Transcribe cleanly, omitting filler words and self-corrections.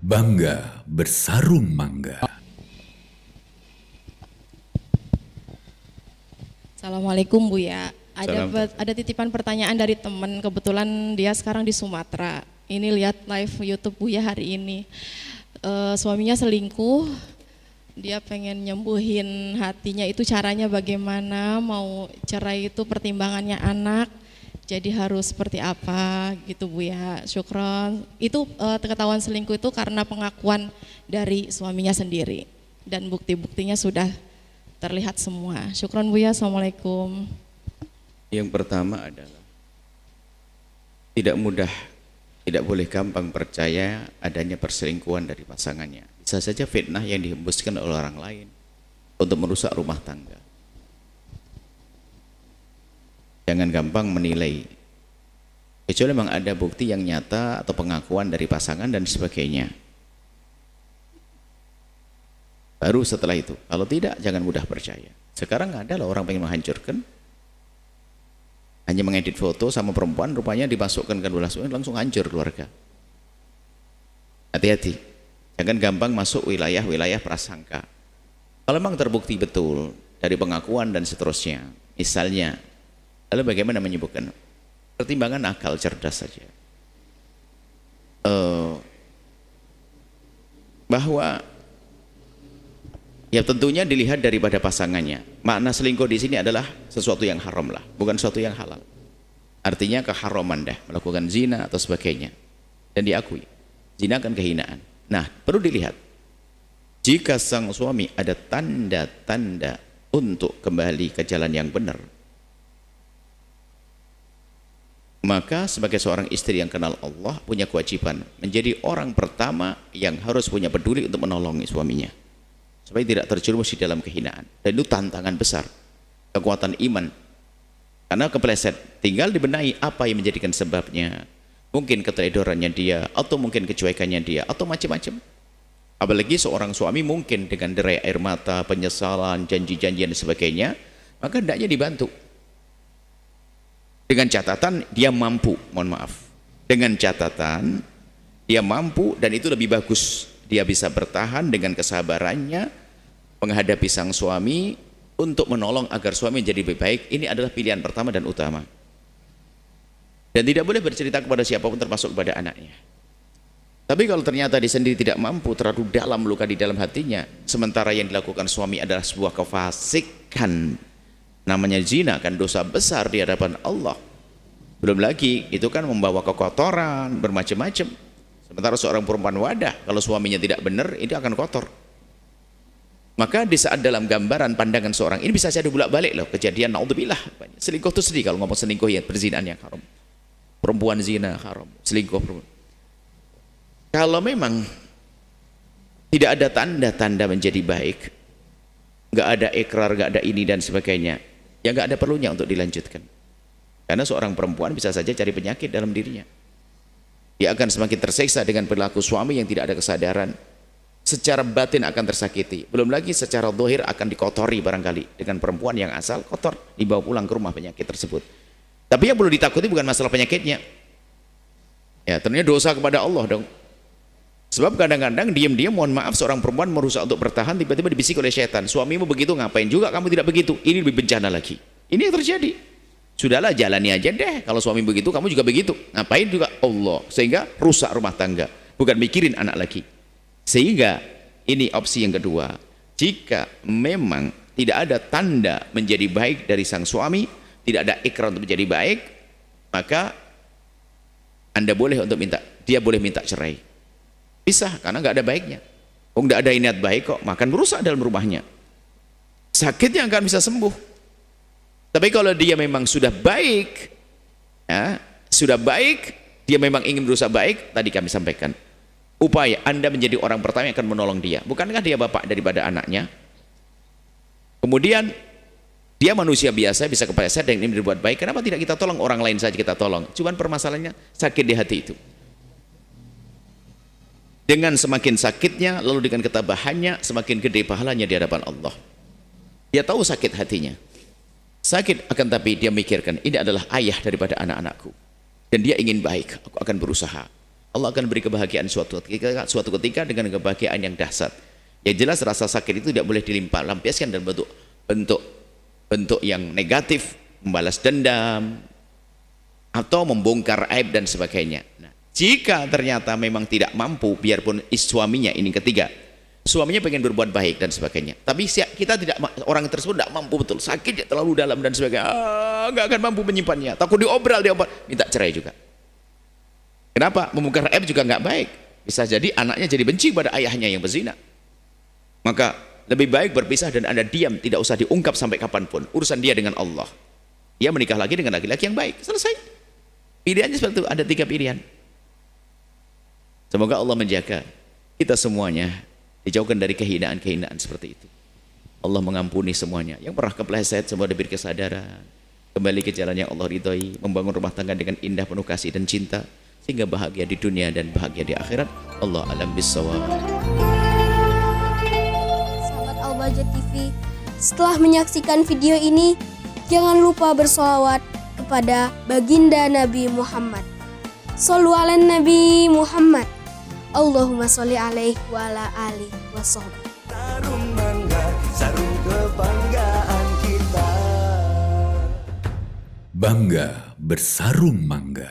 Bangga bersarung mangga. Assalamualaikum Bu ya. Salam. Ada titipan pertanyaan dari teman, kebetulan dia sekarang di Sumatera. Ini lihat live YouTube Bu ya hari ini. Suaminya selingkuh, dia pengen nyembuhin hatinya, itu caranya bagaimana, mau cerai itu pertimbangannya anak, jadi harus seperti apa gitu Bu ya. Syukron. Itu ketahuan selingkuh itu karena pengakuan dari suaminya sendiri dan bukti-buktinya sudah terlihat semua. Syukron Bu ya. Assalamualaikum. Yang pertama adalah tidak boleh gampang percaya adanya perselingkuhan dari pasangannya. Bisa saja fitnah yang dihembuskan oleh orang lain untuk merusak rumah tangga. Jangan gampang menilai, kecuali memang ada bukti yang nyata atau pengakuan dari pasangan dan sebagainya. Baru setelah itu, kalau tidak jangan mudah percaya. Sekarang ada loh orang pengen menghancurkan, hanya mengedit foto sama perempuan, rupanya dimasukkan ke dalam langsung hancur keluarga. Hati-hati, jangan gampang masuk wilayah-wilayah prasangka. Kalau memang terbukti betul dari pengakuan dan seterusnya, misalnya, lalu bagaimana menyebutkan? Pertimbangan akal cerdas saja. Bahwa ya tentunya dilihat daripada pasangannya. Makna selingkuh di sini adalah sesuatu yang haram lah, bukan sesuatu yang halal. Artinya keharaman dah, melakukan zina atau sebagainya. Dan diakui, zina kan kehinaan. Nah, perlu dilihat. Jika sang suami ada tanda-tanda untuk kembali ke jalan yang benar, maka sebagai seorang istri yang kenal Allah punya kewajiban menjadi orang pertama yang harus punya peduli untuk menolongi suaminya supaya tidak terjerumus di dalam kehinaan. Dan itu tantangan besar, kekuatan iman, karena kepleset. Tinggal dibenahi apa yang menjadikan sebabnya, mungkin keteledorannya dia, atau mungkin kecuekannya dia, atau macam-macam. Apalagi seorang suami mungkin dengan derai air mata, penyesalan, janji-janjian dan sebagainya, maka hendaknya dibantu dengan catatan dia mampu, mohon maaf, dengan catatan dia mampu, dan itu lebih bagus, dia bisa bertahan dengan kesabarannya menghadapi sang suami untuk menolong agar suami menjadi lebih baik. Ini adalah pilihan pertama dan utama, dan tidak boleh bercerita kepada siapapun termasuk kepada anaknya. Tapi kalau ternyata dia sendiri tidak mampu, terlalu dalam luka di dalam hatinya, sementara yang dilakukan suami adalah sebuah kefasikan, namanya zina, kan dosa besar di hadapan Allah. Belum lagi itu kan membawa kekotoran bermacam-macam. Sementara seorang perempuan wadah, kalau suaminya tidak benar, itu akan kotor. Maka di saat dalam gambaran pandangan seorang ini bisa jadi bolak-balik loh kejadian, naudzubillah. Selingkuh itu sedih kalau ngomong selingkuh ya, perzinahan yang haram. Perempuan zina haram, selingkuh perempuan. Kalau memang tidak ada tanda-tanda menjadi baik, nggak ada ikrar, nggak ada ini dan sebagainya, ya nggak ada perlunya untuk dilanjutkan. Karena seorang perempuan bisa saja cari penyakit dalam dirinya. Dia akan semakin tersiksa dengan perilaku suami yang tidak ada kesadaran. Secara batin akan tersakiti. Belum lagi secara zahir akan dikotori barangkali dengan perempuan yang asal kotor, dibawa pulang ke rumah penyakit tersebut. Tapi yang perlu ditakuti bukan masalah penyakitnya. Ya, ternyata dosa kepada Allah dong. Sebab kadang-kadang diam-diam, mohon maaf, seorang perempuan merusak untuk bertahan, tiba-tiba dibisik oleh setan. Suamimu begitu, ngapain juga kamu tidak begitu? Ini lebih bencana lagi. Ini yang terjadi. Sudahlah, jalani aja deh. Kalau suami begitu, kamu juga begitu. Ngapain juga? Allah. Sehingga rusak rumah tangga. Bukan mikirin anak lagi. Sehingga ini opsi yang kedua. Jika memang tidak ada tanda menjadi baik dari sang suami, tidak ada ikrar untuk menjadi baik, maka Anda boleh untuk dia boleh minta cerai. Bisa, karena nggak ada baiknya. Oh, nggak ada niat baik kok, makan merusak dalam rumahnya. Sakitnya akan bisa sembuh. Tapi kalau dia memang sudah baik, ya, sudah baik, dia memang ingin berusaha baik, tadi kami sampaikan, upaya Anda menjadi orang pertama yang akan menolong dia. Bukankah dia bapak daripada anaknya? Kemudian dia manusia biasa, bisa kepleset dan ingin berbuat baik. Kenapa tidak kita tolong orang lain saja, kita tolong? Cuman permasalahannya sakit di hati itu. Dengan semakin sakitnya, lalu dengan ketabahannya, semakin gede pahalanya di hadapan Allah. Dia tahu sakit hatinya. Sakit, akan tapi dia mikirkan, ini adalah ayah daripada anak-anakku. Dan dia ingin baik, aku akan berusaha. Allah akan beri kebahagiaan suatu ketika dengan kebahagiaan yang dahsyat. Yang jelas rasa sakit itu tidak boleh lampiaskan dalam bentuk yang negatif, membalas dendam atau membongkar aib dan sebagainya. Nah, jika ternyata memang tidak mampu, biarpun suaminya ini ketiga, suaminya pengen berbuat baik dan sebagainya, tapi kita tidak, orang tersebut tidak mampu betul, sakit terlalu dalam dan sebagainya, nggak akan mampu menyimpannya, takut diobral, minta cerai juga. Kenapa? Membongkar aib juga nggak baik. Bisa jadi anaknya jadi benci pada ayahnya yang berzina. Maka lebih baik berpisah dan Anda diam, tidak usah diungkap sampai kapanpun. Urusan dia dengan Allah. Dia menikah lagi dengan laki-laki yang baik. Selesai. Pilihannya seperti itu. Ada 3 pilihan. Semoga Allah menjaga kita semuanya, dijauhkan dari kehinaan-kehinaan seperti itu. Allah mengampuni semuanya. Yang pernah kepleset semua diberi kesadaran, kembali ke jalan yang Allah ridhoi, membangun rumah tangga dengan indah, penuh kasih dan cinta, sehingga bahagia di dunia dan bahagia di akhirat. Allah alam bissawab. Sahabat Al-Bahjah TV, setelah menyaksikan video ini, jangan lupa bersolawat kepada baginda Nabi Muhammad. Shollu ala Nabi Muhammad. Allahumma sholli alaihi wa ala alihi wa sahbihi. Sarung mangga, sarung kebanggaan kita. Bangga bersarung mangga.